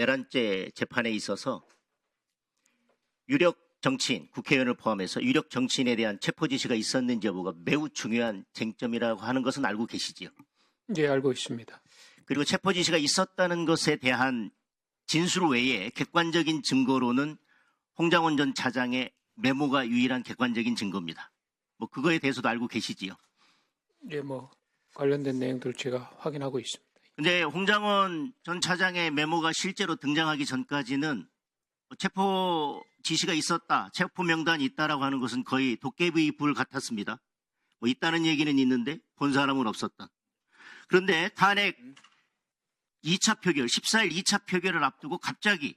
내란죄 재판에 있어서 유력 정치인, 국회의원을 포함해서 유력 정치인에 대한 체포 지시가 있었는지 여부가 매우 중요한 쟁점이라고 하는 것은 알고 계시지요? 예, 알고 있습니다. 그리고 체포 지시가 있었다는 것에 대한 진술 외에 객관적인 증거로는 홍장원 전 차장의 메모가 유일한 객관적인 증거입니다. 뭐 그거에 대해서도 알고 계시지요? 예, 뭐 관련된 내용들 제가 확인하고 있습니다. 근데 홍장원 전 차장의 메모가 실제로 등장하기 전까지는 체포 지시가 있었다, 체포 명단이 있다라고 하는 것은 거의 도깨비 불 같았습니다. 뭐 있다는 얘기는 있는데 본 사람은 없었다. 그런데 탄핵 2차 표결, 14일 2차 표결을 앞두고 갑자기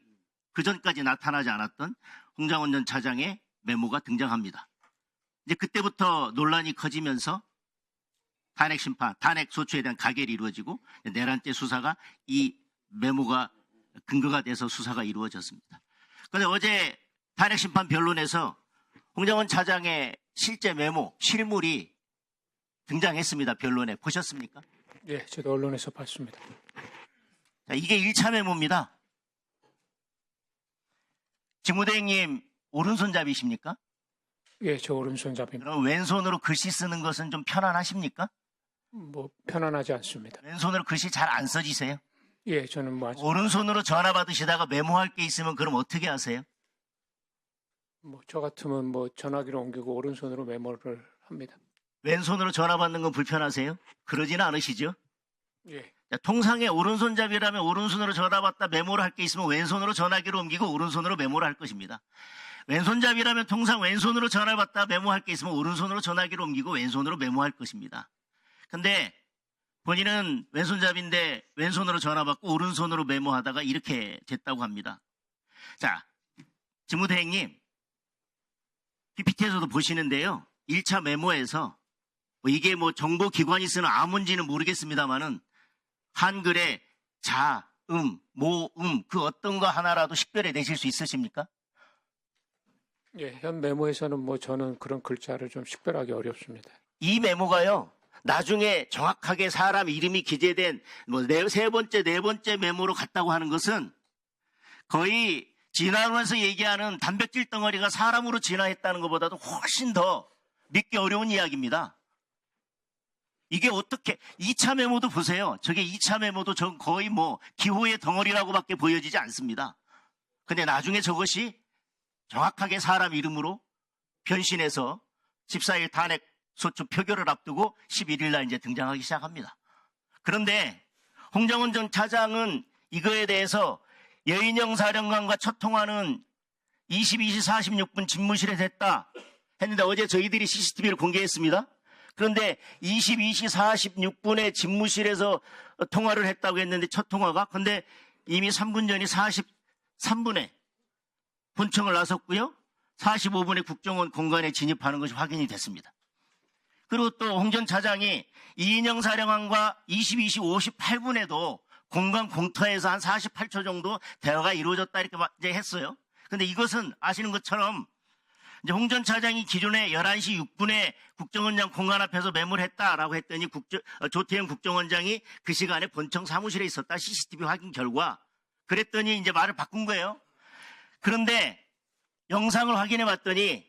그 전까지 나타나지 않았던 홍장원 전 차장의 메모가 등장합니다. 이제 그때부터 논란이 커지면서 탄핵 심판, 탄핵 소추에 대한 가결이 이루어지고 내란죄 수사가 이 메모가 근거가 돼서 수사가 이루어졌습니다. 그런데 어제 탄핵 심판 변론에서 홍장원 차장의 실제 메모, 실물이 등장했습니다. 변론에 보셨습니까? 예, 저도 언론에서 봤습니다. 자, 이게 1차 메모입니다. 직무대행님 오른손잡이십니까? 예, 저 오른손잡이입니다. 그럼 왼손으로 글씨 쓰는 것은 좀 편안하십니까? 뭐 편안하지 않습니다. 왼손으로 글씨 잘 안 써지세요? 예, 저는 뭐 오른손으로 전화 받으시다가 메모할 게 있으면 그럼 어떻게 하세요? 저 같으면 뭐 전화기를 옮기고 오른손으로 메모를 합니다. 왼손으로 전화 받는 건 불편하세요? 그러지는 않으시죠? 예, 자, 통상의 오른손잡이라면 오른손으로 전화 받다 메모를 할 게 있으면 왼손으로 전화기를 옮기고 오른손으로 메모를 할 것입니다. 왼손잡이라면 통상 왼손으로 전화를 받다 메모할 게 있으면 오른손으로 전화기를 옮기고 왼손으로 메모할 것입니다. 근데 본인은 왼손잡이인데 왼손으로 전화 받고 오른손으로 메모하다가 이렇게 됐다고 합니다. 자, 직무대행님, PPT에서도 보시는데요. 1차 메모에서 이게 뭐 정보기관이 쓰는 암호인지는 모르겠습니다만은 한글에 자, 모, 그 어떤 거 하나라도 식별해 내실 수 있으십니까? 예, 현 메모에서는 뭐 저는 그런 글자를 좀 식별하기 어렵습니다. 이 메모가요. 나중에 정확하게 사람 이름이 기재된 뭐 세 번째, 네 번째 메모로 갔다고 하는 것은 거의 진화론에서 얘기하는 단백질 덩어리가 사람으로 진화했다는 것보다도 훨씬 더 믿기 어려운 이야기입니다. 이게 어떻게 2차 메모도 보세요. 저게 2차 메모도 전 거의 뭐 기호의 덩어리라고밖에 보여지지 않습니다. 근데 나중에 저것이 정확하게 사람 이름으로 변신해서 14일 탄핵 소추 표결을 앞두고 11일 날 이제 등장하기 시작합니다. 그런데 홍장원 전 차장은 이거에 대해서 여인영 사령관과 첫 통화는 22시 46분 집무실에 됐다 했는데 어제 저희들이 CCTV를 공개했습니다. 그런데 22시 46분에 집무실에서 통화를 했다고 했는데 첫 통화가 근데 이미 3분 전이 43분에 본청을 나섰고요. 45분에 국정원 공간에 진입하는 것이 확인이 됐습니다. 그리고 또 홍 전 차장이 이인영 사령관과 22시 58분에도 공간 공터에서 한 48초 정도 대화가 이루어졌다 이렇게 이제 했어요. 근데 이것은 아시는 것처럼 이제 홍 전 차장이 기존에 11시 6분에 국정원장 공간 앞에서 메모를 했다라고 했더니 조태영 국정원장이 그 시간에 본청 사무실에 있었다 CCTV 확인 결과 그랬더니 이제 말을 바꾼 거예요. 그런데 영상을 확인해 봤더니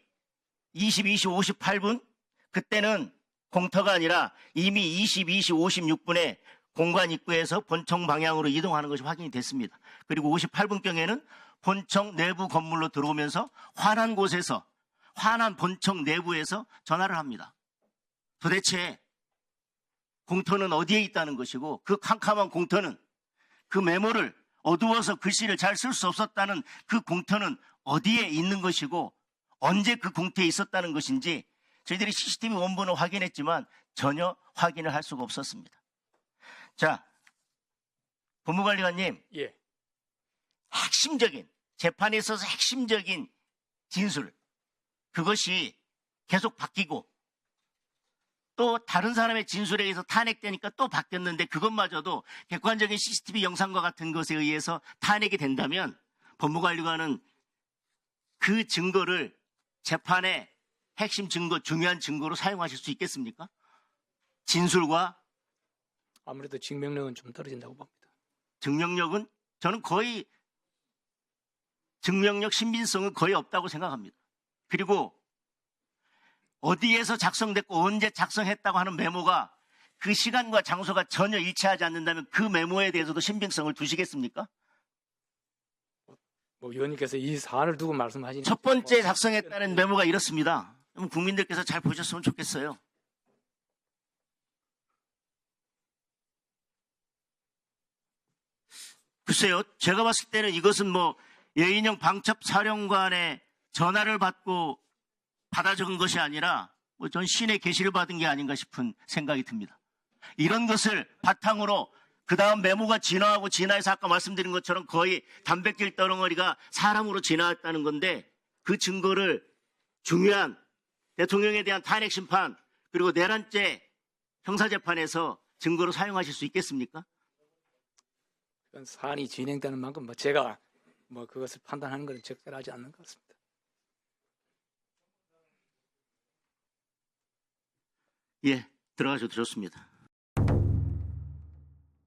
22시 58분 그때는 공터가 아니라 이미 22시 56분에 공관 입구에서 본청 방향으로 이동하는 것이 확인이 됐습니다. 그리고 58분경에는 본청 내부 건물로 들어오면서 환한 곳에서 환한 본청 내부에서 전화를 합니다. 도대체 공터는 어디에 있다는 것이고 그 캄캄한 공터는 그 메모를 어두워서 글씨를 잘 쓸 수 없었다는 그 공터는 어디에 있는 것이고 언제 그 공터에 있었다는 것인지 저희들이 CCTV 원본을 확인했지만 전혀 확인을 할 수가 없었습니다. 자, 법무관리관님, 예, 핵심적인 재판에 있어서 핵심적인 진술 그것이 계속 바뀌고 또 다른 사람의 진술에 의해서 탄핵되니까 또 바뀌었는데 그것마저도 객관적인 CCTV 영상과 같은 것에 의해서 탄핵이 된다면 법무관리관은 그 증거를 재판의 핵심 증거, 중요한 증거로 사용하실 수 있겠습니까? 진술과 아무래도 증명력은 좀 떨어진다고 봅니다. 증명력은 저는 거의 증명력, 신빙성은 거의 없다고 생각합니다. 그리고 어디에서 작성됐고 언제 작성했다고 하는 메모가 그 시간과 장소가 전혀 일치하지 않는다면 그 메모에 대해서도 신빙성을 두시겠습니까? 뭐 의원님께서 이 사안을 두고 말씀하시는 첫 번째 작성했다는 메모가 이렇습니다. 그럼 국민들께서 잘 보셨으면 좋겠어요. 글쎄요, 제가 봤을 때는 이것은 뭐 예인영 방첩사령관의 전화를 받고 받아 적은 것이 아니라 뭐 전 신의 계시를 받은 게 아닌가 싶은 생각이 듭니다. 이런 것을 바탕으로 그 다음 메모가 진화하고 진화해서 아까 말씀드린 것처럼 거의 단백질 덩어리가 사람으로 진화했다는 건데 그 증거를 중요한 대통령에 대한 탄핵 심판 그리고 내란죄 형사재판에서 증거로 사용하실 수 있겠습니까? 그런 사안이 진행되는 만큼 뭐 제가 뭐 그것을 판단하는 것은 적절하지 않는 것 같습니다. 예, 들어가셔도 좋습니다.